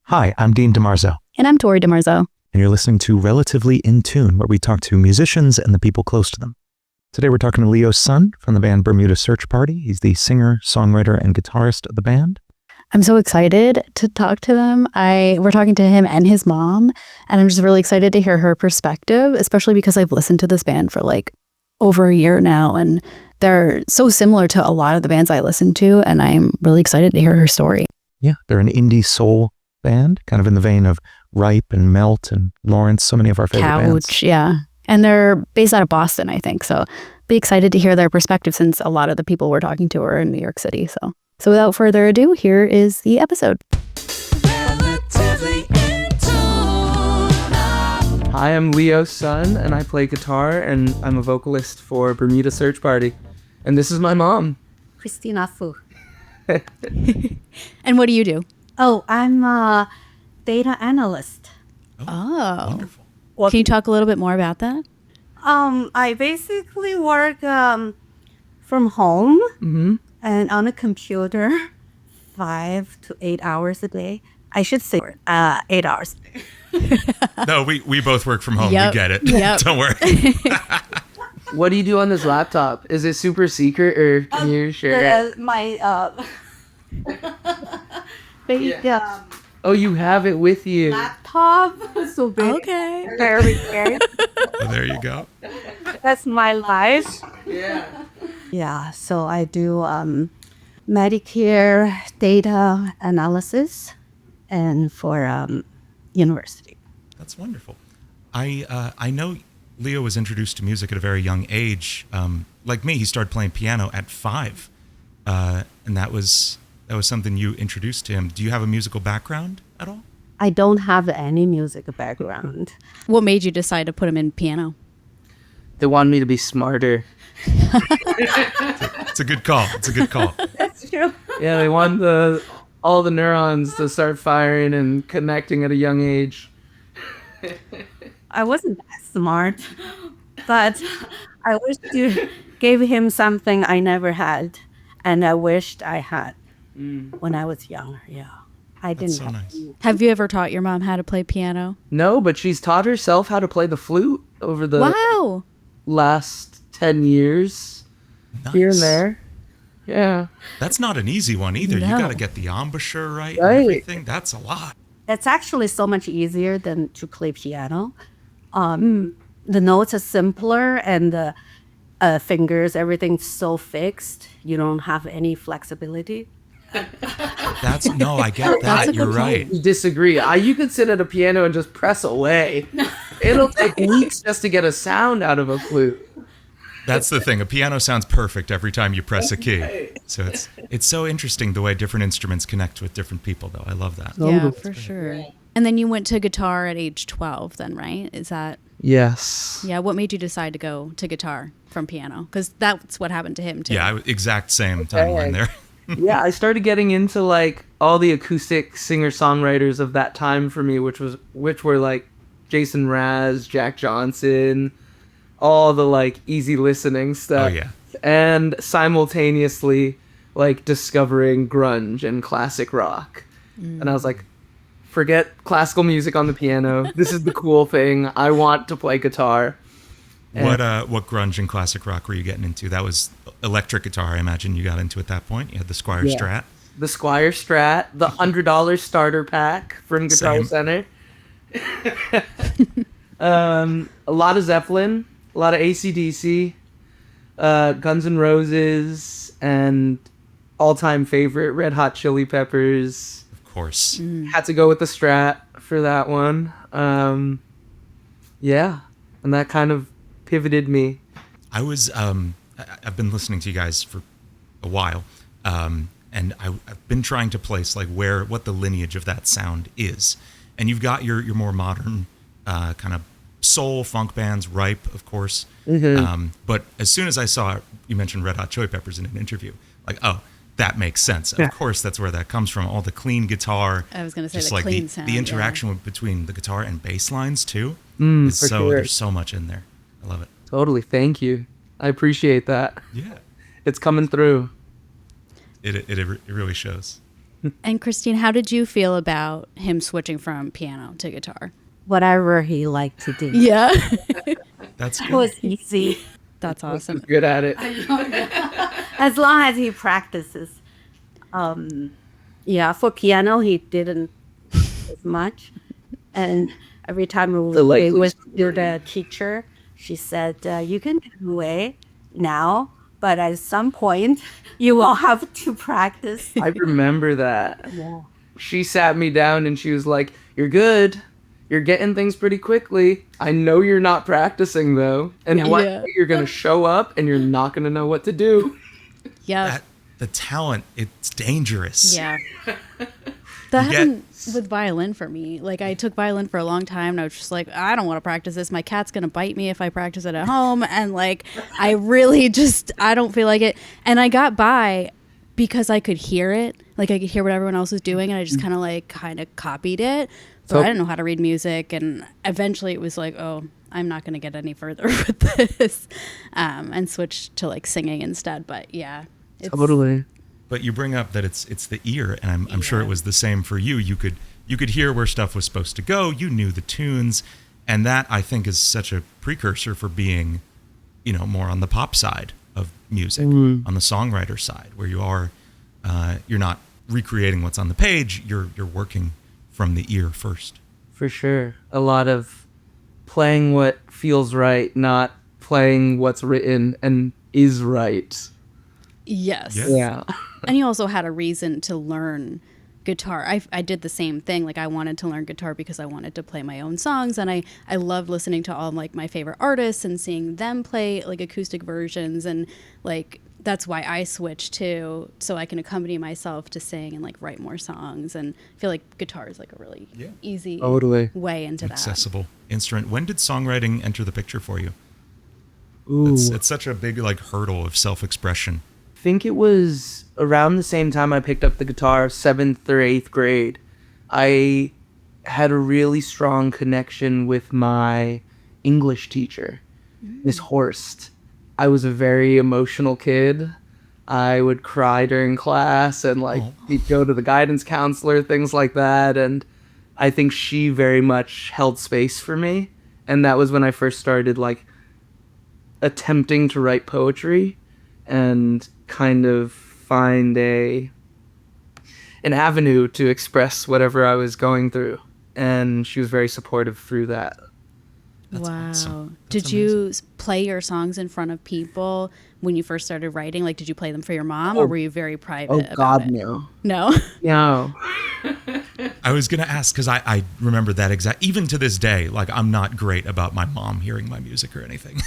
Hi, I'm Dean DeMarzo, And I'm Tori DeMarzo. and you're listening to Relatively In Tune, where we talk to musicians and the people close to them. Today we're talking to Leo's son from the band Bermuda Search Party. He's the singer, songwriter, and guitarist of the band. I'm so excited to talk to them. We're talking to him and his mom, and I'm just really excited to hear her perspective, especially because I've listened to this band for like over a year now, and they're so similar to a lot of the bands I listen to, and I'm really excited to hear her story. Yeah, they're an indie soul band, kind of in the vein of Ripe and Melt and Lawrence, so many of our favorite bands. Couch, yeah. And they're based out of Boston, I think, so be excited to hear their perspective since a lot of the people we're talking to are in New York City. So without further ado, here is the episode. Hi, I'm Leo's son, and I play guitar, and I'm a vocalist for Bermuda Search Party. And this is my mom. Christina Fu. And what do you do? Oh, I'm a data analyst. Oh. Wonderful. Can you talk a little bit more about that? I basically work from home and on a computer 5 to 8 hours a day. I should say 8 hours. No, we both work from home. Yep. We get it. Yep. Don't worry. What do you do on this laptop? Is it super secret, or can you share it? My big Oh, you have it with you. laptop. So big. Okay. Very big. Well, there you go. That's my life. Yeah. Yeah, so I do Medicare data analysis and for university. That's wonderful. I know Leo was introduced to music at a very young age. Like me, he started playing piano at 5, and that was something you introduced to him. Do you have a musical background at all? I don't have any music background. What made you decide to put him in piano? They want me to be smarter. It's a good call. It's a good call. That's true. Yeah, they want all the neurons to start firing and connecting at a young age. I wasn't that smart, but I wish to give him something I never had, and I wished I had when I was younger. Yeah, I didn't. That's so nice. Have you ever taught your mom how to play piano? No, but she's taught herself how to play the flute over the Wow. last 10 years. Nice. Here and there. Yeah. That's not an easy one either. No. You got to get the embouchure right, Right. and everything. That's a lot. It's actually so much easier than to play piano. The notes are simpler, and the fingers, everything's so fixed. You don't have any flexibility. I get that. a You're good right. Disagree. You could sit at a piano and just press away. It'll take weeks just to get a sound out of a flute. That's the thing. A piano sounds perfect every time you press a key. So it's so interesting the way different instruments connect with different people, though. I love that. Yeah, for sure. And then you went to guitar at age 12 then, right? Is that, Yes. yeah, what made you decide to go to guitar from piano? Because that's what happened to him too. Yeah, exact same timeline there. Yeah, I started getting into like all the acoustic singer-songwriters of that time for me, which were like Jason Mraz, Jack Johnson, all the like easy listening stuff. Oh, yeah. And simultaneously like discovering grunge and classic rock. And I was like, forget classical music on the piano. This is the cool thing. I want to play guitar. What grunge and classic rock were you getting into? That was electric guitar, I imagine you got into at that point. You had the Squire Strat. The Squire Strat, the $100 starter pack from Guitar Same. Center. A lot of Zeppelin, a lot of AC/DC, Guns N' Roses, and all-time favorite Red Hot Chili Peppers. Of course. Had to go with the Strat for that one. Yeah, and that kind of pivoted me. I was I've been listening to you guys for a while, and I've been trying to place like what the lineage of that sound is. And you've got your more modern kind of soul funk bands, Ripe, of course. But as soon as I saw you mentioned Red Hot Chili Peppers in an interview, like, oh, that makes sense. Yeah. Of course, that's where that comes from. All the clean guitar. I was going to say just the like clean sound. the interaction between the guitar and bass lines too. For So sure. there's so much in there. I love it. Totally, thank you. I appreciate that. Yeah, It's coming through. it really shows. And Christine, how did you feel about him switching from piano to guitar? Whatever he liked to do. Yeah. That's It good. was easy. That's awesome. Good at it. As long as he practices. Yeah, for piano, he didn't as much. And every time we went to the teacher, she said, you can do it now, but at some point, you will have to practice. I remember that. Yeah. She sat me down and she was like, "You're good. You're getting things pretty quickly. I know you're not practicing though. And one day you're going to show up and you're not going to know what to do." Yeah. The talent, it's dangerous. Yeah. That happened with violin for me. Like, I took violin for a long time and I was just like, I don't want to practice this. My cat's going to bite me if I practice it at home. And like, I really just, I don't feel like it. And I got by because I could hear it. Like, I could hear what everyone else was doing and I just kind of copied it. But I didn't know how to read music. And eventually it was like, oh, I'm not going to get any further with this. And switched to like singing instead. But yeah. Totally. But you bring up that it's the ear, and I'm sure it was the same for you. You could hear where stuff was supposed to go. You knew the tunes, and that I think is such a precursor for being, more on the pop side of music, on the songwriter side, where you are, you're not recreating what's on the page. You're working from the ear first. For sure. A lot of playing what feels right, not playing what's written and is right. Yes. Yeah. And you also had a reason to learn guitar. I did the same thing. Like, I wanted to learn guitar because I wanted to play my own songs, and I loved listening to all like my favorite artists and seeing them play like acoustic versions, and like that's why I switched to, so I can accompany myself to sing and like write more songs. And I feel like guitar is like a really easy way into accessible instrument. When did songwriting enter the picture for you? Ooh. It's such a big like hurdle of self-expression. I think it was around the same time I picked up the guitar, 7th or 8th grade. I had a really strong connection with my English teacher, Miss Horst. I was a very emotional kid. I would cry during class and he'd go to the guidance counselor, things like that. And I think she very much held space for me. And that was when I first started attempting to write poetry and kind of find an avenue to express whatever I was going through. And she was very supportive through that. That's wow. awesome. Did you play your songs in front of people when you first started writing? Like, did you play them for your mom, or were you very private about God, it? no. No? No. I was going to ask, because I remember that exact, even to this day, like, I'm not great about my mom hearing my music or anything.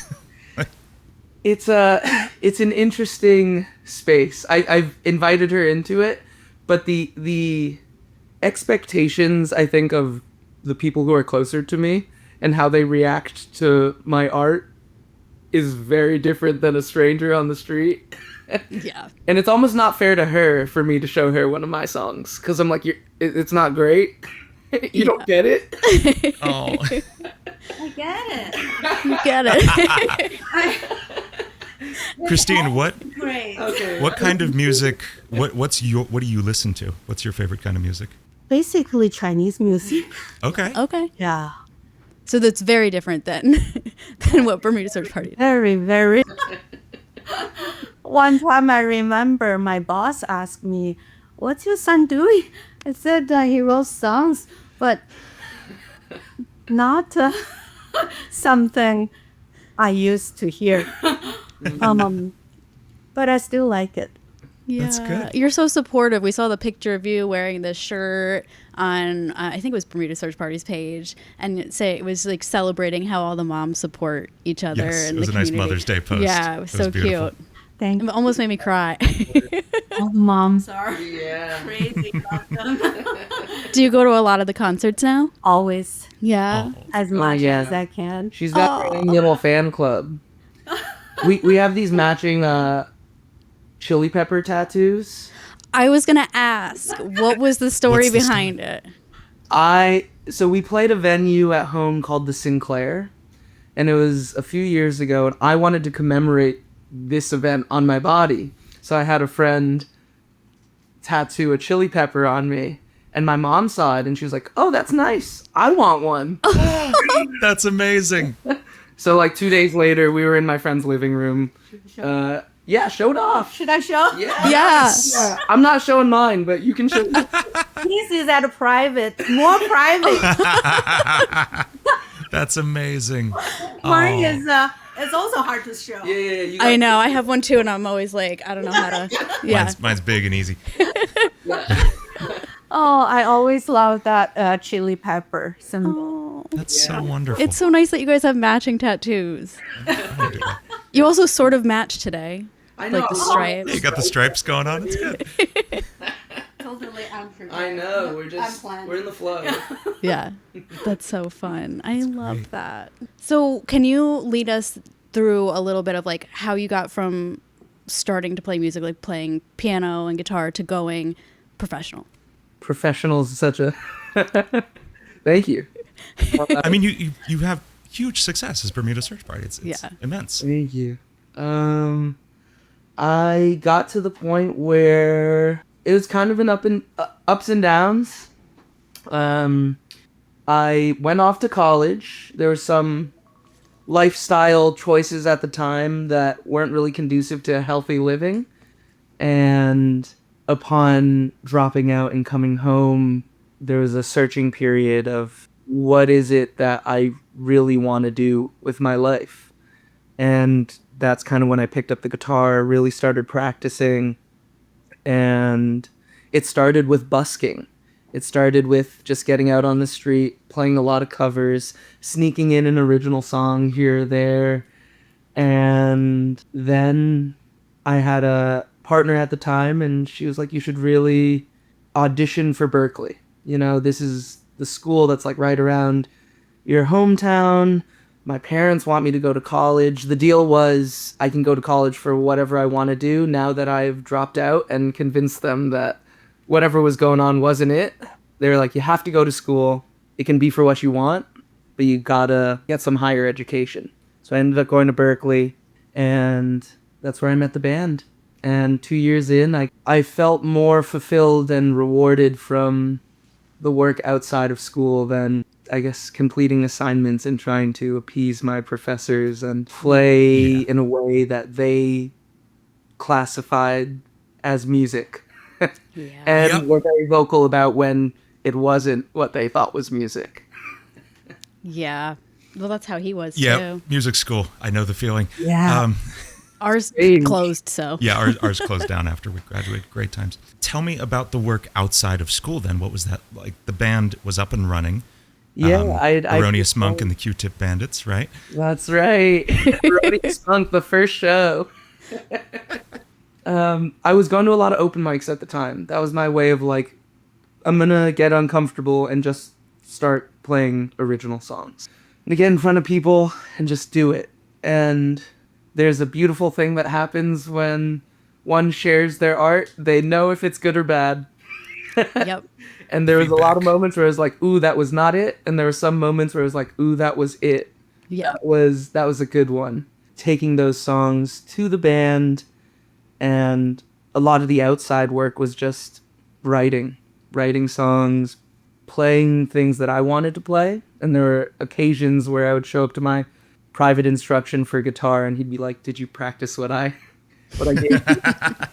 It's an interesting space. I've invited her into it, but the expectations, I think, of the people who are closer to me and how they react to my art is very different than a stranger on the street. Yeah. And it's almost not fair to her for me to show her one of my songs, because I'm like, it's not great. You don't get it. Oh. I get it. You get it. Christine, Great. what kind of music, what do you listen to? What's your favorite kind of music? Basically Chinese music. Okay. Okay. Yeah. So that's very different than what Bermuda Search Party did. Very, very. One time I remember my boss asked me, "What's your son doing?" I said he wrote songs, but not something I used to hear. But I still like it. Yeah. That's good. You're so supportive. We saw the picture of you wearing this shirt on, I think it was Bermuda Search Party's page, and it was like celebrating how all the moms support each other. Yes, in it was the a nice community. Mother's Day post. Yeah, it was so beautiful. cute. Thank It you. almost made me cry. All moms are Yeah. crazy about them. Do you go to a lot of the concerts now? Always, Yeah. Oh. as much yeah. as I can. She's got her annual fan club. We have these matching chili pepper tattoos. I was going to ask, what was the story What's the behind it? So we played a venue at home called the Sinclair, and it was a few years ago, and I wanted to commemorate this event on my body. So I had a friend tattoo a chili pepper on me. And my mom saw it and she was like, "Oh, that's nice. I want one." That's amazing. So like 2 days later, we were in my friend's living room. Yeah, show it off. Should I show? Yeah. Yeah. I'm not showing mine, but you can show. This is at a private, more private. That's amazing. Mine is it's also hard to show. Yeah. You I know. I have one too, and I'm always like, I don't know how to. Yeah. Mine's big and easy. Oh, I always love that chili pepper symbol. That's so wonderful. It's so nice that you guys have matching tattoos. You also sort of match today. I know. Like the stripes. You got the stripes going on. It's good. Totally unprepared. I know. We're in the flow. Yeah. That's so fun. I love that. So can you lead us through a little bit of like how you got from starting to play music, like playing piano and guitar, to going professional? Professional is such a. Thank you. I mean, you have huge success as Bermuda Search Party. It's immense. Thank you. I got to the point where it was kind of an ups and downs. I went off to college. There were some lifestyle choices at the time that weren't really conducive to healthy living. And upon dropping out and coming home, there was a searching period of what is it that I really want to do with my life. And that's kind of when I picked up the guitar, really started practicing. And it started with busking. It started with just getting out on the street, playing a lot of covers, sneaking in an original song here or there. And then I had a partner at the time, and she was like, "You should really audition for Berkeley. You know, this is the school that's like right around your hometown. My parents want me to go to college. The deal was I can go to college for whatever I want to do now that I've dropped out and convinced them that whatever was going on wasn't it. They were like, you have to go to school. It can be for what you want, but you gotta get some higher education." So I ended up going to Berkeley, and that's where I met the band. And 2 years in, I felt more fulfilled and rewarded from the work outside of school than, I guess, completing assignments and trying to appease my professors and play in a way that they classified as music. And were very vocal about when it wasn't what they thought was music. Yeah. Well, that's how he was Yeah, too. music school. I know the feeling. Yeah. Ours closed, so. Yeah, ours closed down after we graduated. Great times. Tell me about the work outside of school then. What was that like? The band was up and running. Yeah, Erroneous Monk and the Q-Tip Bandits, right? That's right. Erroneous Monk, the first show. I was going to a lot of open mics at the time. That was my way of like, I'm gonna get uncomfortable and just start playing original songs. And get in front of people and just do it. And there's a beautiful thing that happens when one shares their art. They know if it's good or bad. Yep. And there was a lot of moments where it was like, ooh, that was not it. And there were some moments where it was like, ooh, that was it. Yeah. That was a good one. Taking those songs to the band, and a lot of the outside work was just writing songs, playing things that I wanted to play. And there were occasions where I would show up to my private instruction for guitar, and he'd be like, "Did you practice what I gave you?"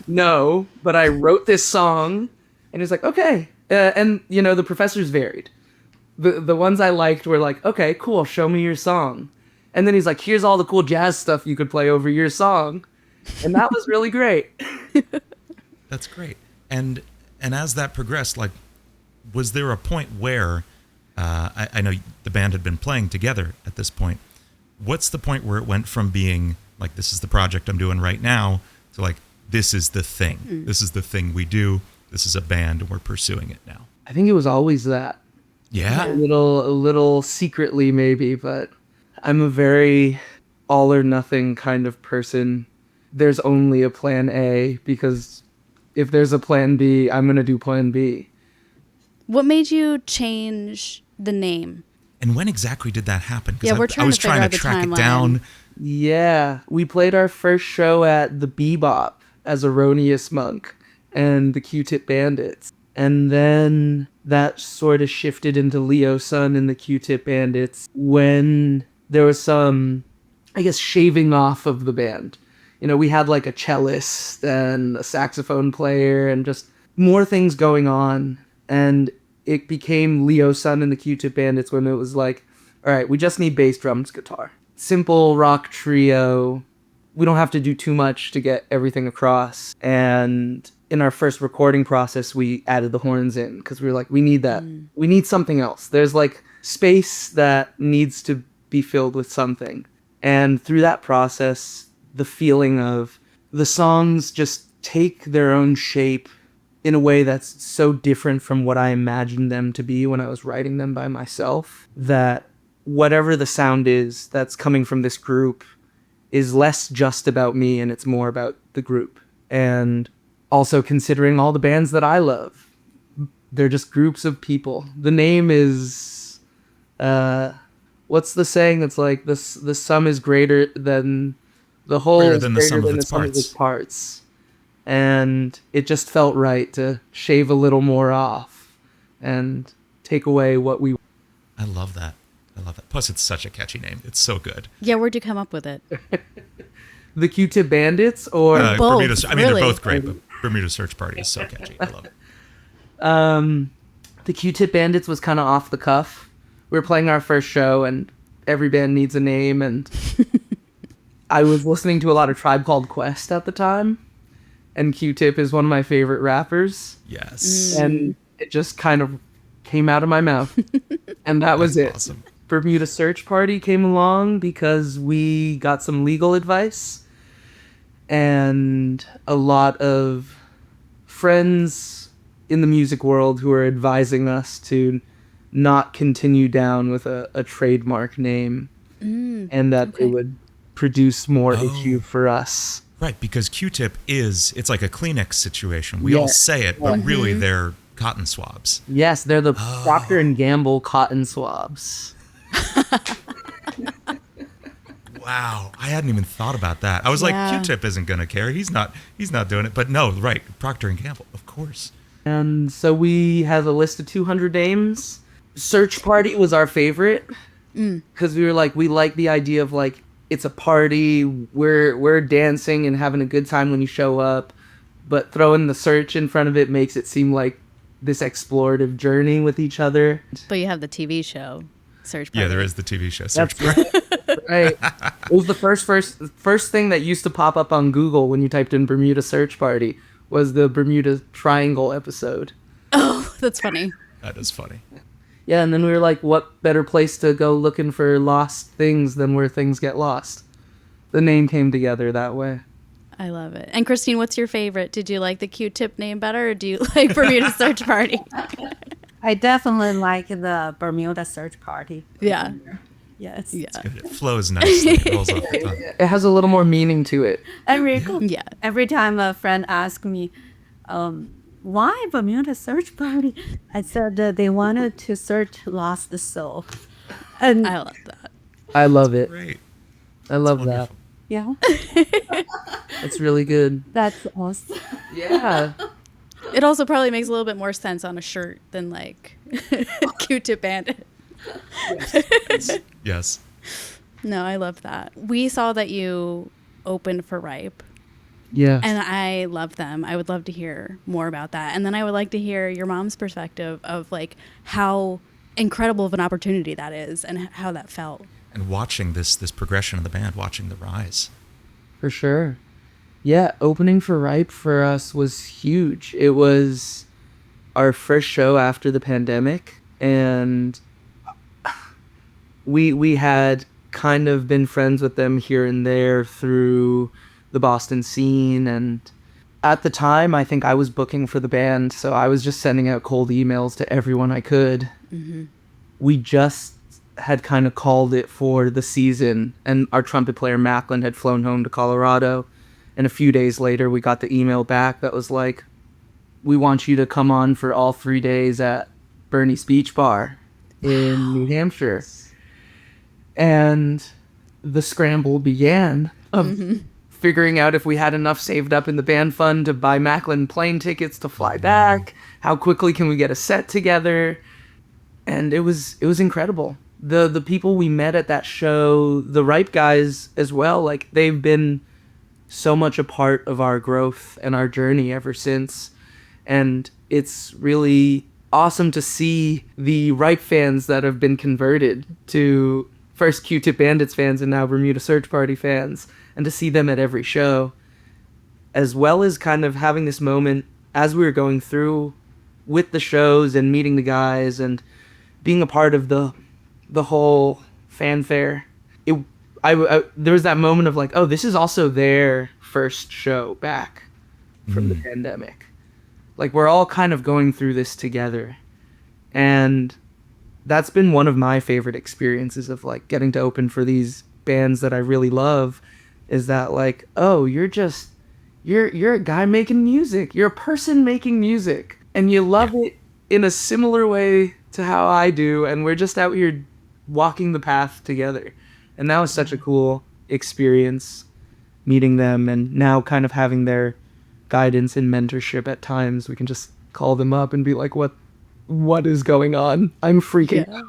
No, but I wrote this song. And he's like, "Okay." And, you know, the professors varied. The ones I liked were like, "Okay, cool, show me your song." And then he's like, "Here's all the cool jazz stuff you could play over your song." And that was really great. That's great. And as that progressed, like, was there a point where, I know the band had been playing together at this point. What's the point where it went from being like, this is the project I'm doing right now, to like, this is the thing. This is the thing we do. This is a band, and we're pursuing it now? I think it was always that. Yeah. A little secretly maybe, but I'm a very all or nothing kind of person. There's only a plan A, because if there's a plan B, I'm going to do plan B. What made you change the name? And when exactly did that happen? 'Cause Yeah, we're I was trying to trying figure to out track the it down. timeline. Yeah, we played our first show at the Bebop as Erroneous Monk. and the Q-Tip Bandits. And then that sort of shifted into Leo Sun and the Q-Tip Bandits when there was some, I guess, shaving off of the band. You know, we had like a cellist and a saxophone player and just more things going on. And it became Leo Sun and the Q-Tip Bandits when it was like, all right, we just need bass, drums, guitar. Simple rock trio. We don't have to do too much to get everything across. And in our first recording process, we added the horns in because we were like, we need that. We need something else. There's like space that needs to be filled with something. And through that process, the feeling of the songs just take their own shape in a way that's so different from what I imagined them to be when I was writing them by myself, that whatever the sound is that's coming from this group is less just about me and it's more about the group. And also considering all the bands that I love, they're just groups of people. The name is, what's the saying that's like, the sum is greater than the whole, greater is than the greater sum than of the its sum of parts. its parts. And it just felt right to shave a little more off and take away what we. I love that. I love that. Plus, it's such a catchy name. It's so good. Yeah, where'd you come up with it? The Q-Tip Bandits or both, I mean, really. they're both great, but Bermuda Search Party is so catchy. I love it. The Q-Tip Bandits was kind of off the cuff. We were playing our first show and every band needs a name, and I was listening to a lot of Tribe Called Quest at the time, and Q-Tip is one of my favorite rappers, Yes. and it just kind of came out of my mouth, and that was it. Awesome. Bermuda Search Party came along because we got some legal advice and a lot of friends in the music world who are advising us to not continue down with a trademark name and that it would produce more issue for us. Right, because Q-Tip it's like a Kleenex situation. We all Yes. say it, but really they're cotton swabs. Yes, they're the Procter & Gamble cotton swabs. Wow, I hadn't even thought about that. I was Yeah. like, Q-Tip isn't going to care. He's not doing it. But no, right, Procter & Gamble, of course. And so we had a list of 200 names. Search Party was our favorite because we were like, we like the idea of like, it's a party, we're dancing and having a good time when you show up, but throwing the search in front of it makes it seem like this explorative journey with each other. But you have the TV show, Search Party. Yeah, there is the TV show Search That's Party. right. It was the first thing that used to pop up on Google when you typed in Bermuda Search Party was the Bermuda Triangle episode. Oh, that's funny. That is funny. Yeah, and then we were like, what better place to go looking for lost things than where things get lost? The name came together that way. I love it. And Christine, what's your favorite? Did you like the Q-Tip name better, or do you like Bermuda Search Party? I definitely like the Bermuda Search Party. Yeah. Yes. Yeah. Good. It flows nicely. It rolls off the tongue. It has a little more meaning to it. Yeah. Every time a friend asks me, why Bermuda Search Party? I said they wanted to search lost soul. And I love that. I love it. Great. I love Wonderful. yeah, that. It's really good. that's awesome. Yeah. It also probably makes a little bit more sense on a shirt than like Q-Tip Bandit. Yes. No, I love that. We saw that you opened for Ripe, Yeah. and I love them. I would love to hear more about that. And then I would like to hear your mom's perspective of like how incredible of an opportunity that is and how that felt. And watching this progression of the band, watching the rise. For sure. Yeah, opening for Ripe for us was huge. It was our first show after the pandemic, and we had kind of been friends with them here and there through the Boston scene, and at the time I think I was booking for the band, so I was just sending out cold emails to everyone I could. We just had kind of called it for the season, and our trumpet player Macklin had flown home to Colorado, and a few days later we got the email back that was like, we want you to come on for all 3 days at Bernie's Beach Bar in New Hampshire. And the scramble began of figuring out if we had enough saved up in the band fund to buy Macklin plane tickets to fly back. How quickly can we get a set together? And it was incredible. The people we met at that show, the Ripe guys as well, like they've been so much a part of our growth and our journey ever since. And it's really awesome to see the Ripe fans that have been converted to first Q-Tip Bandits fans and now Bermuda Search Party fans, and to see them at every show, as well as kind of having this moment as we were going through with the shows and meeting the guys and being a part of the whole fanfare. There was that moment of like, oh, this is also their first show back from the pandemic. Like, we're all kind of going through this together. And that's been one of my favorite experiences of like getting to open for these bands that I really love, is that like, oh, you're a guy making music. You're a person making music. And you love it in a similar way to how I do. And we're just out here walking the path together. And that was such a cool experience, meeting them and now kind of having their guidance and mentorship at times. We can just call them up and be like, what is going on? I'm freaking out.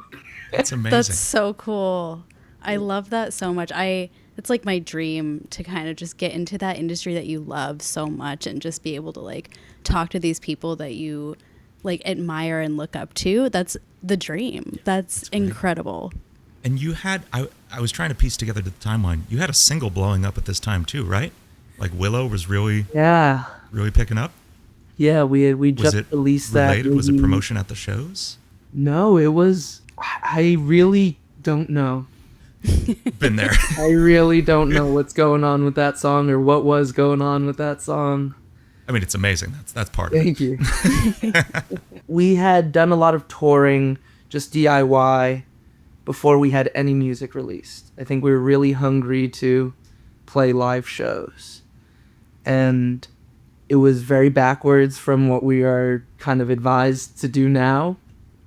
That's amazing. That's so cool. I love that so much. It's like my dream to kind of just get into that industry that you love so much and just be able to like talk to these people that you like admire and look up to. That's the dream. That's incredible. And you had, I was trying to piece together the timeline. You had a single blowing up at this time too, right? Like Willow was really picking up. Yeah, we Was just it released that. related? Was it promotion at the shows? No, it was. I really don't know. Been there. I really don't know what's going on with that song or what was going on with that song. I mean, it's amazing. That's part of it. Thank you. We had done a lot of touring, just DIY, before we had any music released. I think we were really hungry to play live shows. And it was very backwards from what we are kind of advised to do now.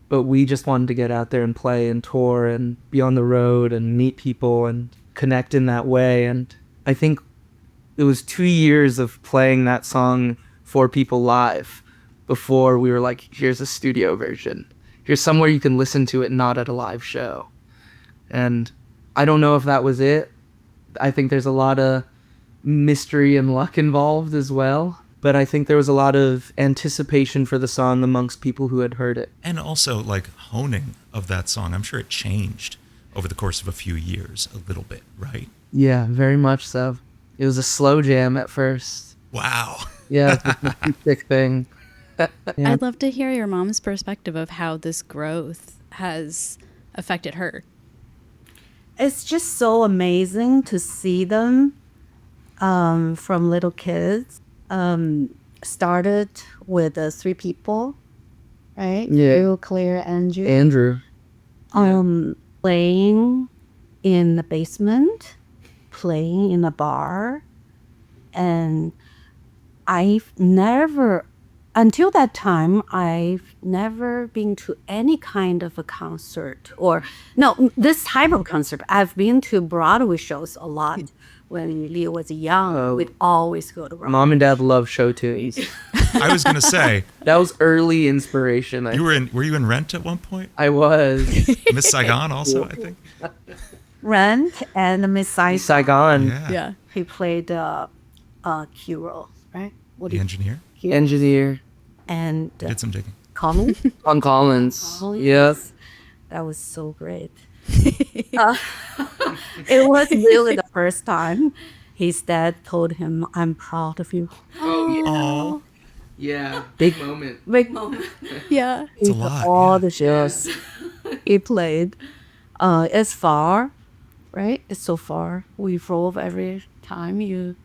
But we just wanted to get out there and play and tour and be on the road and meet people and connect in that way. And I think it was 2 years of playing that song for people live before we were like, here's a studio version. Here's somewhere you can listen to it, not at a live show. And I don't know if that was it. I think there's a lot of mystery and luck involved as well. But I think there was a lot of anticipation for the song amongst people who had heard it. And also, like, honing of that song. I'm sure it changed over the course of a few years a little bit, right? Yeah, very much so. It was a slow jam at first. Wow. Yeah, it's a acoustic thing. Yeah. I'd love to hear your mom's perspective of how this growth has affected her. It's just so amazing to see them from little kids. Started with 3 people, right? Yeah. You, Claire, Andrew. Andrew. Playing in the basement, playing in a bar. And until that time, I've never been to any kind of a concert this type of concert. I've been to Broadway shows a lot. When Leo was young, we'd always go to Broadway. Mom and Dad love show tunes. I was going to say. That was early inspiration. Were you in Rent at one point? I was. Miss Saigon also, I think. Rent and Miss Saigon. Yeah. He played key role, right? The engineer? Engineer. And Did some digging. Collins. On Collins. Yes. That was so great. It was really the first time his dad told him, "I'm proud of you." Oh, Yeah. Big moment. Big moment. Yeah. it's a lot. All yeah. the shows he played. It's far, right? It's so far. We drove every time you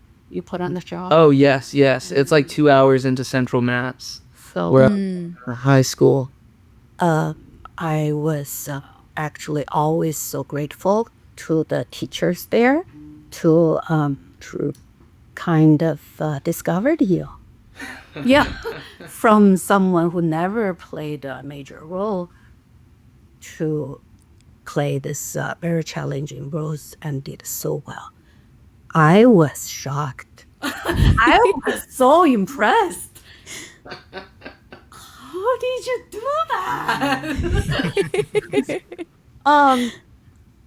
put on the show. Oh, yes. It's like 2 hours into Central Mass. So We're at high school. I was actually always so grateful to the teachers there to kind of discovered you. Yeah, from someone who never played a major role to play this very challenging roles and did so well. I was shocked. I was so impressed. How did you do that?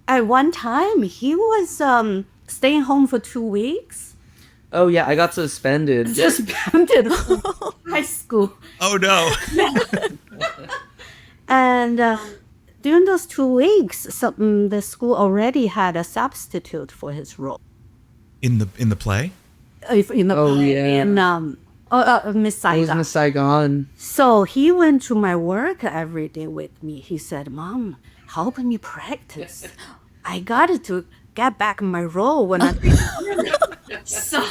At one time, he was staying home for 2 weeks. Oh yeah, I got suspended. Suspended from high school. Oh no. And during those 2 weeks, the school already had a substitute for his role. In the play? Oh, yeah. In Miss It was Saigon. Miss Saigon. So he went to my work every day with me. He said, "Mom, help me practice. I got to get back my role when I." So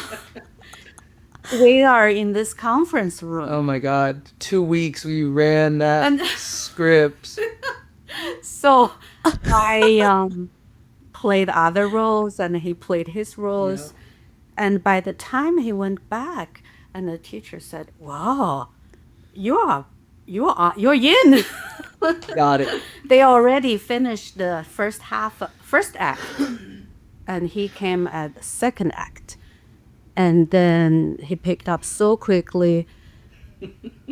we are in this conference room. Oh my God, 2 weeks we ran that And- script. So I played other roles and he played his roles. And by the time he went back, and the teacher said, "Wow, you're in." Got it. They already finished the first act, and he came at the second act. And then he picked up so quickly.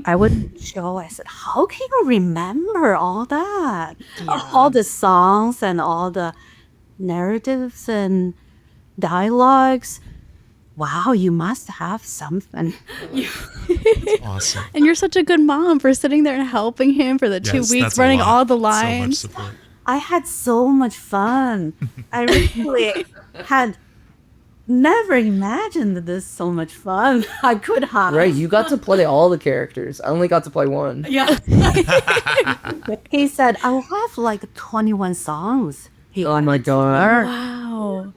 I would show, I said, "How can you remember all that? All the songs and all the narratives and dialogues. Wow, you must have something." That's awesome. And you're such a good mom for sitting there and helping him for the 2 Yes, weeks, that's a running lot. all the So much lines. support. I had so much fun. I really had never imagined this so much fun I could have. Right, you got to play all the characters. I only got to play one. Yeah. He said, "I'll have like 21 songs." He Oh my God, Wow.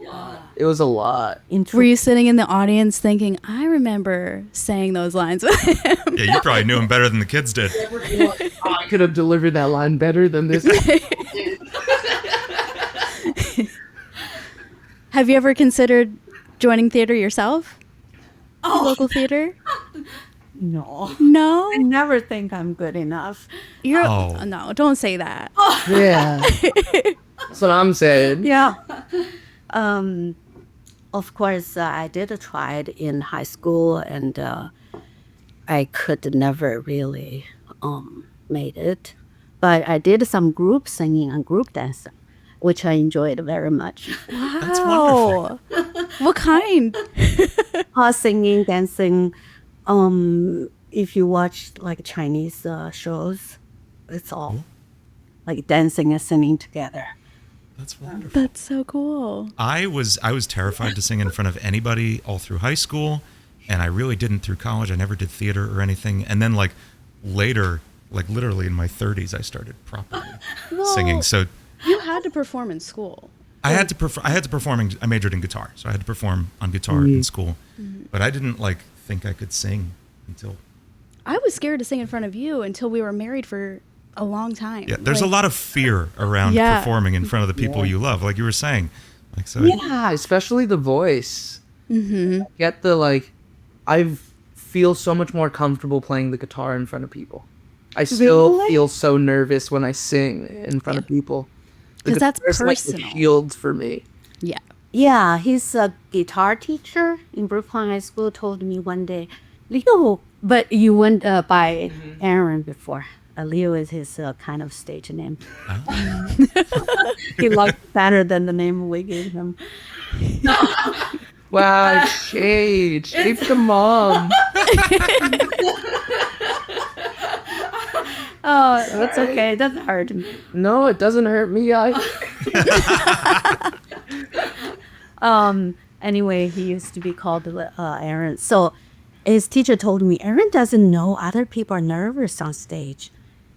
it was a lot. Were you sitting in the audience thinking, I remember saying those lines with him? Yeah, you probably knew him better than the kids did. I could have delivered that line better than this. Have you ever considered joining theater yourself? Local theater? No. No? I never think I'm good enough. You're Oh. No, don't say that. Yeah, that's what I'm saying. Yeah. Of course, I did try it in high school, and I could never really made it. But I did some group singing and group dancing, which I enjoyed very much. That's wonderful. What kind? Singing, dancing. If you watch like Chinese shows, it's all like dancing and singing together. That's wonderful. That's so cool. I was terrified to sing in front of anybody all through high school, and I really didn't through college. I never did theater or anything. And then like later, like literally in my 30s, I started properly singing. So You had to perform in school. I had to perform. I majored in guitar, so I had to perform on guitar in school. But I didn't like think I could sing until. I was scared to sing in front of you until we were married for a long time. Yeah, there's a lot of fear around Yeah. performing in front of the people you love, like you were saying. Like so. Yeah, especially the voice. Mm-hmm. Get the like, I feel so much more comfortable playing the guitar in front of people. I still Really? feel so nervous when I sing in front of people. The 'Cause that's guitar is like the personal. shield for me. Yeah. Yeah, his guitar teacher in Brooklyn High School told me one day, "Leo," but you went by Aaron before. Leo is his kind of stage name. He liked it better than the name we gave him. Wow, shade for the mom. Oh, that's okay. It doesn't hurt me. No, it doesn't hurt me. Anyway, he used to be called Aaron. So his teacher told me, Aaron doesn't know other people are nervous on stage.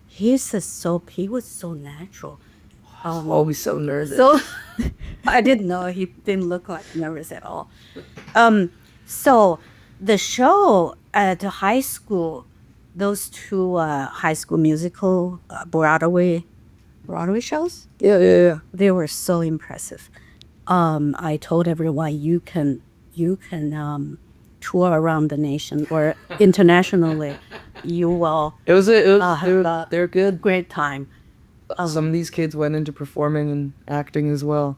He was so natural. Always so nervous. So I didn't know he didn't look like nervous at all. So the show at the high school, those two high school musical Broadway shows, Yeah. they were so impressive. I told everyone you can tour around the nation or internationally. You will They're good. great time. Some of these kids went into performing and acting as well.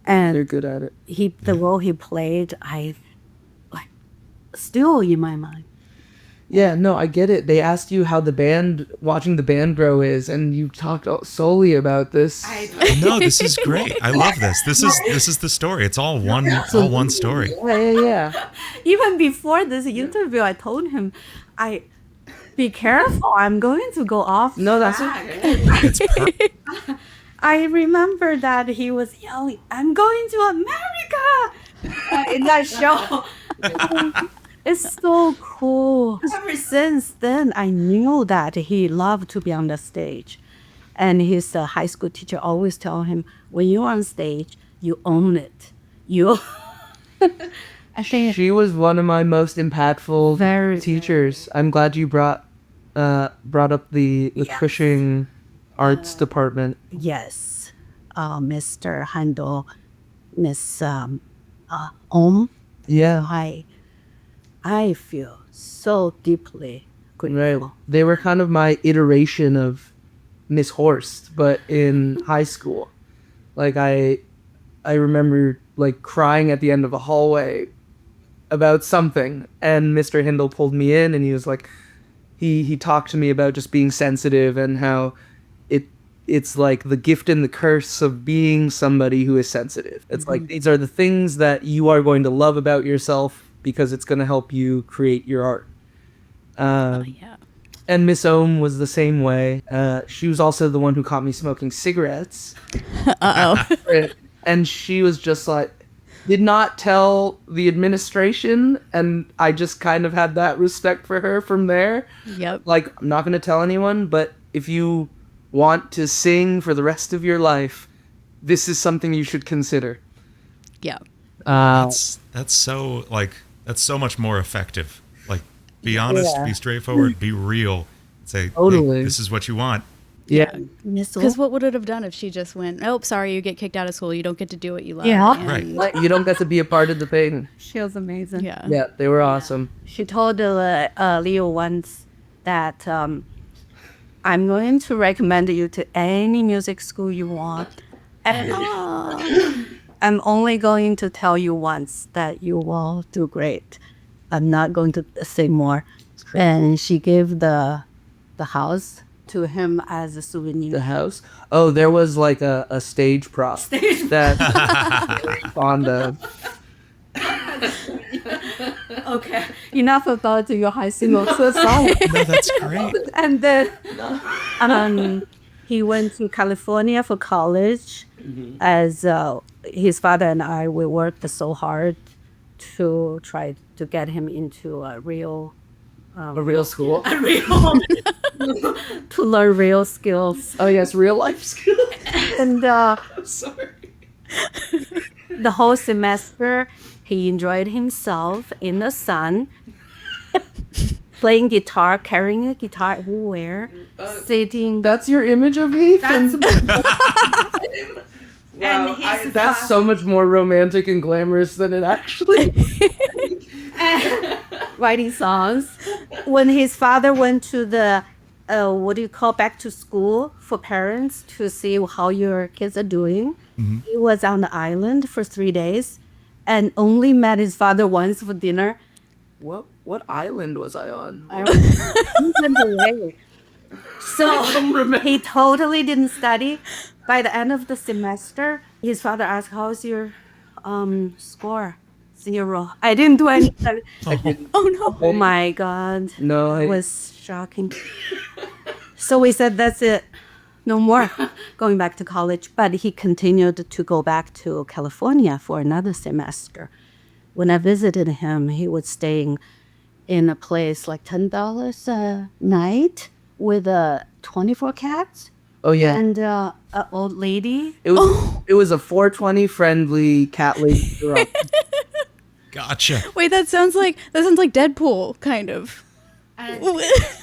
And They're good at it. the role he played, I like still in my mind. Yeah, no, I get it. They asked you how watching the band grow is, and you talked solely about this. No, this is great. I love this. This is the story. It's all one story. Yeah. Even before this interview, I told him, be careful. I'm going to go off. No, that's track." It's I remember that he was yelling, "I'm going to America!" In that show. It's so cool. Ever since then, I knew that he loved to be on the stage. And his high school teacher always tell him, when you're on stage, you own it. I think She was one of my most impactful Very, teachers. I'm glad you brought up the Cushing Arts Department. yes, Mr. Handel, Miss Om. Yeah. I feel so deeply Right. grateful. They were kind of my iteration of Miss Horst, but in high school. Like I remember like crying at the end of a hallway about something, and Mr. Hindle pulled me in, and he was like, he talked to me about just being sensitive and how it's like the gift and the curse of being somebody who is sensitive. It's like these are the things that you are going to love about yourself because it's going to help you create your art. Yeah. And Miss Ohm was the same way. She was also the one who caught me smoking cigarettes. And she was just like, did not tell the administration. And I just kind of had that respect for her from there. Yep. Like, I'm not going to tell anyone, but if you want to sing for the rest of your life, this is something you should consider. Yeah. That's so much more effective. Like, be honest, be straightforward, be real. Say, Totally. hey, this is what you want. Yeah. Because what would it have done if she just went, "Oh, sorry, you get kicked out of school. You don't get to do what you love." Yeah. And- Right. Like, you don't get to be a part of the pain. She was amazing. Yeah. Yeah, they were awesome. She told Leo once that I'm going to recommend you to any music school you want. And I'm only going to tell you once that you will do great. I'm not going to say more. And she gave the house to him as a souvenir. The house. Oh, there was like a stage prop that fond of. Okay, enough about your high single song. No, that's great. And then he went to California for college. As his father and I, we worked so hard to try to get him into a real school. to learn real skills. Oh yes, real life skills. And Sorry. the whole semester, he enjoyed himself in the sun, playing guitar, carrying a guitar everywhere, sitting. That's your image of me? That's Wow, his that's so much more romantic and glamorous than it actually. writing songs. When his father went to the back to school for parents to see how your kids are doing, he was on the island for 3 days and only met his father once for dinner. What island was I on? He went away. So he totally didn't study. By the end of the semester, his father asked, "How's your score?" 0. I didn't do anything. Oh no. Oh my God. No, It was shocking. So we said, that's it. No more going back to college. But he continued to go back to California for another semester. When I visited him, he was staying in a place like $10 a night with 24 cats Oh yeah. and an old lady. It was a 420 friendly cat lady. Gotcha. Wait, that sounds like Deadpool, kind of.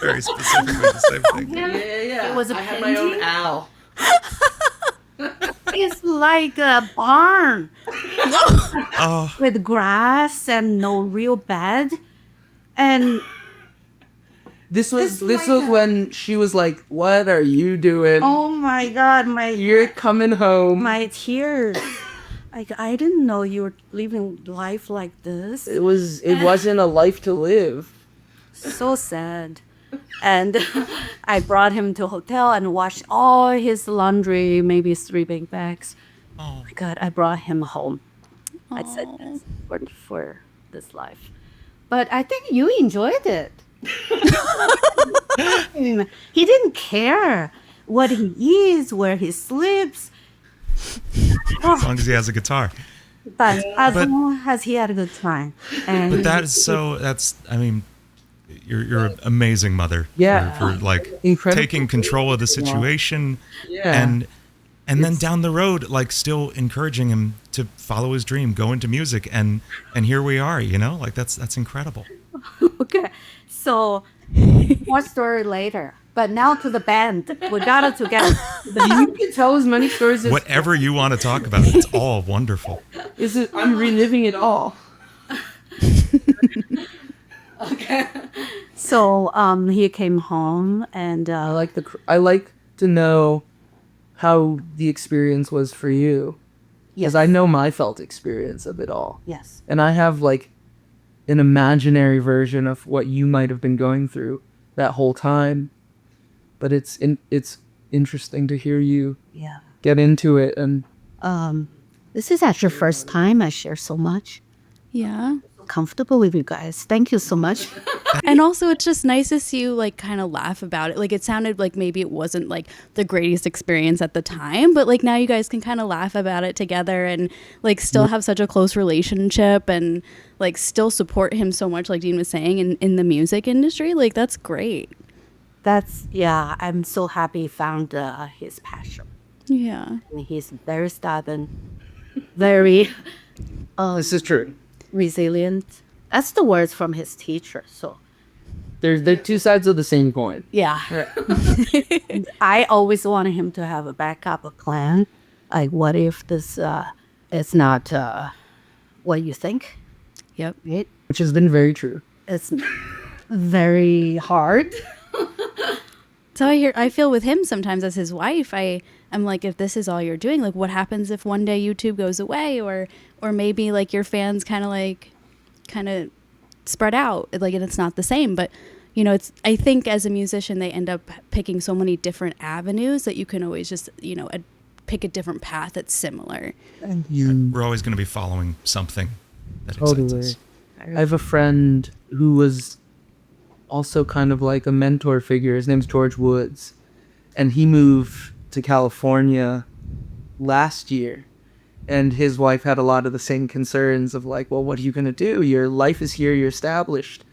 Very specifically the same thing. Yeah. It was a I had my own painting? owl. It's like a barn Oh, with grass and no real bed. And This was when she was like, "What are you doing? oh my God, You're coming home." my tears. Like, I didn't know you were living life like this. It wasn't a life to live. So sad. And I brought him to a hotel and washed all his laundry, maybe 3 big bags. Oh, My God, I brought him home. I said, that's for this life. But I think you enjoyed it. He didn't care what he eats, where he sleeps. as long as he has a guitar. But as But- long as he had a good time. And But that is so. That's. I mean, you're an amazing mother. Yeah. For like Incredible. taking control of the situation, Yeah. and then down the road, like still encouraging him to follow his dream, go into music, and here we are. You know, like that's incredible. okay. So more story later. But now to the band. We got it together. You can tell as many stories as Whatever you want to talk about, it's all wonderful. I'm reliving it all. So he came home and I like to know how the experience was for you. Because I know my felt experience of it all. yes. And I have like an imaginary version of what you might have been going through that whole time. But it's interesting to hear you Yeah. get into it. And This is actually first time I share so much. Yeah. Comfortable with you guys. Thank you so much. And also, it's just nice to see you like kind of laugh about it. Like, it sounded like maybe it wasn't like the greatest experience at the time, but like now you guys can kind of laugh about it together and like still have such a close relationship and like still support him so much, like Dean was saying, in the music industry. Like, that's great. I'm so happy he found his passion. Yeah. And he's very stubborn, very this is true. resilient. That's the words from his teacher. So They're two sides of the same coin. yeah, I always wanted him to have a backup plan. Like, what if this is not what you think? Yep. Right? Which has been very true. It's very hard. So I feel with him sometimes as his wife, I'm like, if this is all you're doing, like what happens if one day YouTube goes away or maybe like your fans kind of spread out, like, and it's not the same, but you know, I think as a musician, they end up picking so many different avenues that you can always just, you know, pick a different path that's similar. And you We're always going to be following something that excites totally. us. I have a friend who was also kind of like a mentor figure. His name's George Woods. And he moved to California last year. And his wife had a lot of the same concerns of like, well, what are you going to do? Your life is here. You're established.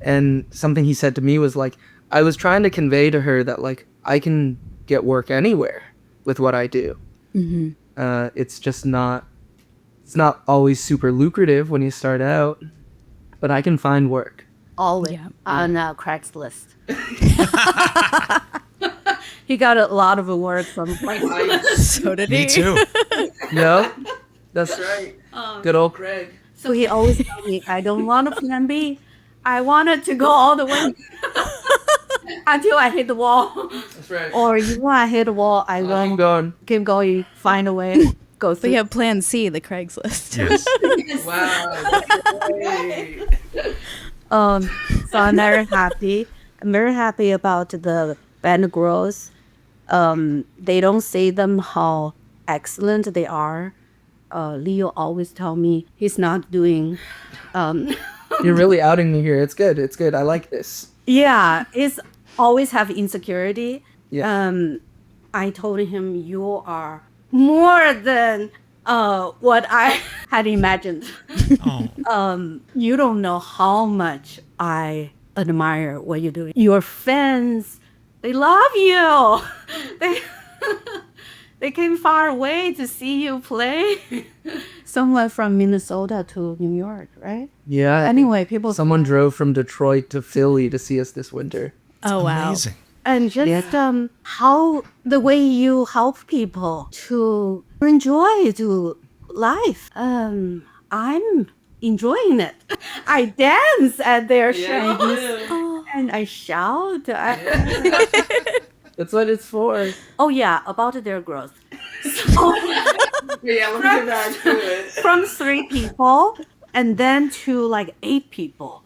And something he said to me was like, I was trying to convey to her that like, I can get work anywhere with what I do. Mm-hmm. It's just not always super lucrative when you start out, but I can find work. Always Yeah. on Craigslist. He got a lot of work from So did Me too. No, that's right. Good old Craig. So he always told me, I don't want a plan B. I wanted to go all the way until I hit the wall. That's right. Or you want to hit the wall, I I'm go going. keep going, find a way, go But through. you have Plan C, the Craigslist. Yes. Wow. Hey. So I'm very happy. I'm very happy about the band growth. They don't say them how excellent they are. Leo always tell me he's not doing. You're really outing me here. It's good. It's good. I like this. Yeah, it's always have insecurity. Yeah. I told him you are more than what I had imagined. Oh, You don't know how much I admire what you're doing. Your fans, they love you. They came far away to see you play. Someone from Minnesota to New York, right? Yeah. Anyway, people Someone drove from Detroit to Philly to see us this winter. Oh, wow. amazing. and just how the way you help people to enjoy to life. I'm enjoying it. I dance at their shows and I shout. That's what it's for. Oh yeah, about their growth. So Yeah, we'll get back to it. from 3 people and then to like 8 people.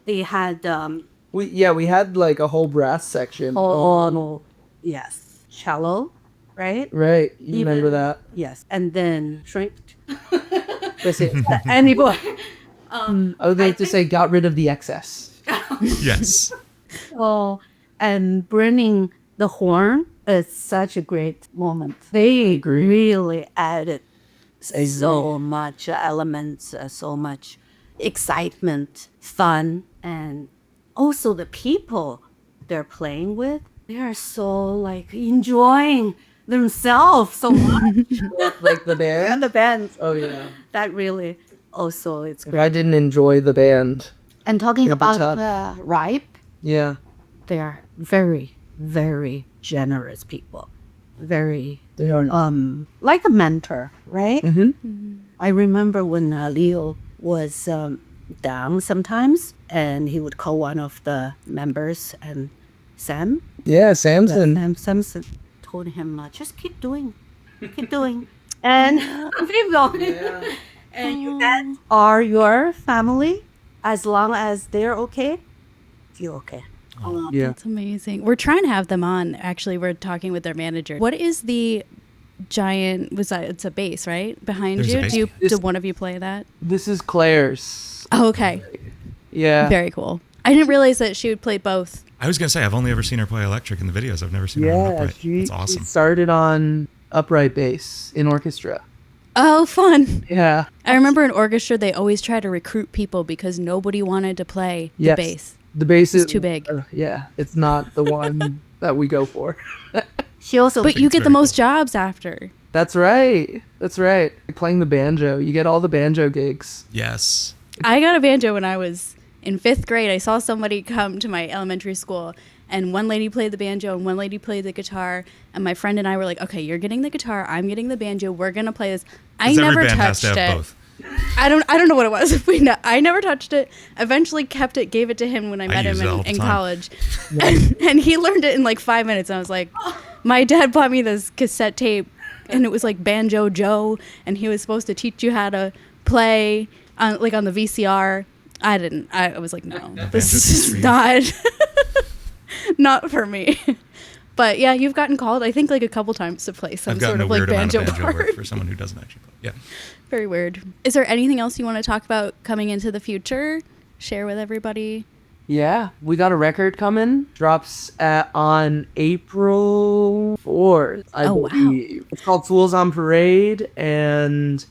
They had We had like a whole brass section. yes, cello, right? Right, you remember Even- that? Yes, and then shrimp. That's it. Anybody. I would like to say got rid of the excess. Yes. Oh, and burning the horn is such a great moment. They really added so much elements, so much excitement, fun, and also the people they're playing with. They are so like enjoying themselves so much. Like the band? And the band, Oh yeah. that really also it's If great. I didn't enjoy the band. And talking Yeah, but about tough. Ripe, Yeah. They are very, very generous people. Very They are. like a mentor, right? Mm-hmm. I remember when Leo was down sometimes, and he would call one of the members, and Sam, Yeah, Samson. Samson told him, just keep doing, and keep going. And your dad are your family, as long as they're okay, you're okay. Yeah. that's amazing. We're trying to have them on. Actually, we're talking with their manager. What is the giant? It's a bass, right? Behind There's a you. bass. Do one of you play that? This is Claire's. Oh, okay. Yeah. Very cool. I didn't realize that she would play both. I was gonna say I've only ever seen her play electric in the videos. I've never seen her on Yeah, upright. she That's awesome. started on upright bass in orchestra. Oh, fun. Yeah. I remember in orchestra, they always try to recruit people because nobody wanted to play the Yes. bass. The bass is too big. Yeah, it's not the one that we go for. She also But you it's get the very most jobs after. That's right. That's right. Playing the banjo, you get all the banjo gigs. Yes. I got a banjo when I was in 5th grade. I saw somebody come to my elementary school, and one lady played the banjo and one lady played the guitar. And my friend and I were like, okay, you're getting the guitar, I'm getting the banjo, we're going to play this. I 'Cause never every band has touched to have it. both. I don't know what it was. I never touched it. Eventually kept it, gave it to him when I met use him it all the in time. college. And he learned it in like 5 minutes. And I was like, my dad bought me this cassette tape, and it was like Banjo Joe, and he was supposed to teach you how to play on the VCR. I was like, no, this Banjo is not not for me. But yeah, you've gotten called, I think, like a couple times to play some I've sort gotten a of like weird amount banjo of banjo part. work for someone who doesn't actually play. Yeah. Very weird. Is there anything else you want to talk about coming into the future? Share with everybody? Yeah, we got a record coming. Drops on April 4th, I Oh, wow. believe. It's called Fools on Parade, and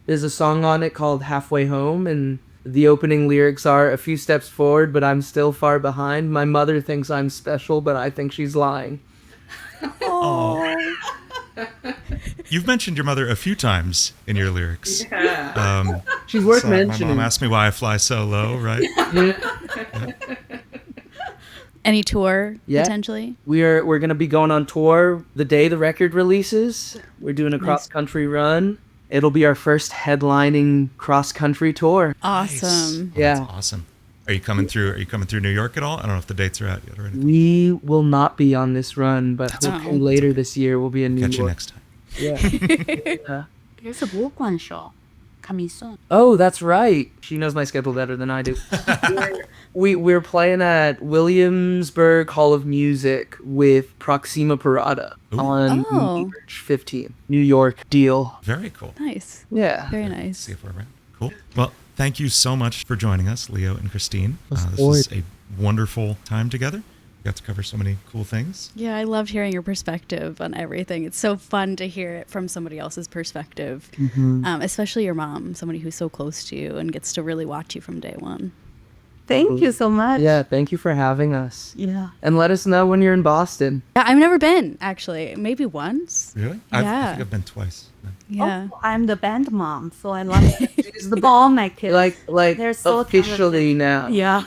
there's a song on it called Halfway Home, and the opening lyrics are, a few steps forward, but I'm still far behind. My mother thinks I'm special, but I think she's lying. You've mentioned your mother a few times in your lyrics. She's worth So my mentioning. mom asked me why I fly so low, right? Any tour, Yeah. potentially? We're gonna be going on tour the day the record releases. We're doing a cross country run. It'll be our first headlining cross country tour. Awesome. Oh, Yeah. That's awesome. Are you coming through New York at all? I don't know if the dates are out yet or anything. We will not be on this run, but That's hopefully okay. later this year we'll be in New Catch you York. next time. Yeah. There's a book one show coming soon. Oh, that's right. She knows my schedule better than I do. We're playing at Williamsburg Hall of Music with Proxima Parada Ooh. on Oh. March 15th. New York deal. Very cool. Nice. Yeah. Very nice. See if we're around. Cool. Well, thank you so much for joining us, Leo and Christine. Of This course. was a wonderful time together. We got to cover so many cool things. Yeah, I loved hearing your perspective on everything. It's so fun to hear it from somebody else's perspective, especially your mom, somebody who's so close to you and gets to really watch you from day one. Thank you so much. Yeah, thank you for having us. Yeah. And let us know when you're in Boston. Yeah, I've never been, actually. Maybe once. Really? Yeah. I think I've been twice. Yeah. Oh, I'm the band mom, so I love it. All my kids. Like They're so officially now. Yeah.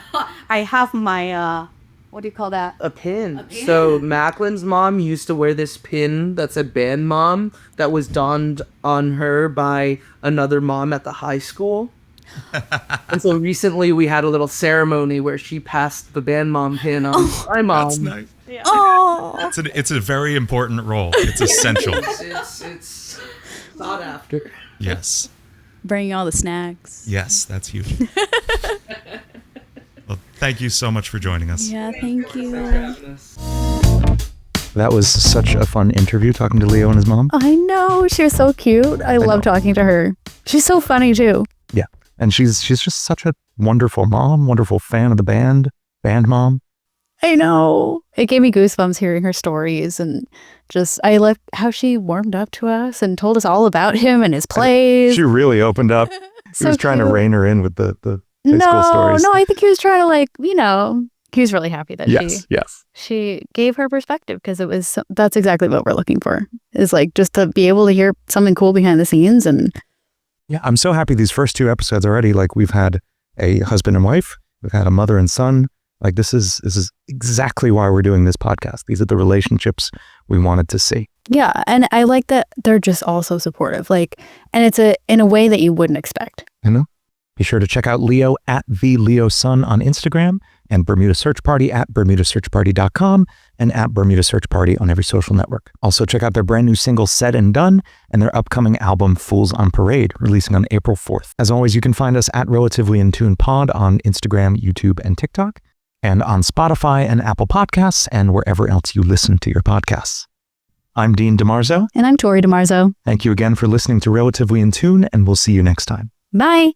I have my, what do you call that? A pin. So Macklin's mom used to wear this pin that said band mom that was donned on her by another mom at the high school. And so recently we had a little ceremony where she passed the band mom pin on my mom. That's nice. Oh, It's a very important role. It's essential. It's thought after. Yes. bringing all the snacks. Yes, that's huge. Well, thank you so much for joining us. Yeah, thank you. That was such a fun interview talking to Leo and his mom. I know, she was so cute. I love talking to her. She's so funny too. Yeah. And she's just such a wonderful mom, wonderful fan of the band mom. I know. It gave me goosebumps hearing her stories, and just I love how she warmed up to us and told us all about him and his plays. She really opened up. He was trying to rein her in with the high school stories. No, I think he was trying to he was really happy that Yes. she gave her perspective, because that's exactly what we're looking for, is like just to be able to hear something cool behind the scenes. And Yeah, I'm so happy these first 2 episodes already. Like, we've had a husband and wife, we've had a mother and son. Like, this is exactly why we're doing this podcast. These are the relationships we wanted to see. yeah, and I like that they're just all so supportive. Like, and it's in a way that you wouldn't expect. You know? Be sure to check out Leo at @TheLeoSun on Instagram, and Bermuda Search Party at BermudaSearchParty.com, and at Bermuda Search Party on every social network. Also, check out their brand new single Said and Done, and their upcoming album Fools on Parade, releasing on April 4th. As always, you can find us at Relatively In Tune Pod on Instagram, YouTube, and TikTok, and on Spotify and Apple Podcasts, and wherever else you listen to your podcasts. I'm Dean DeMarzo. And I'm Tori DeMarzo. Thank you again for listening to Relatively In Tune, and we'll see you next time. Bye.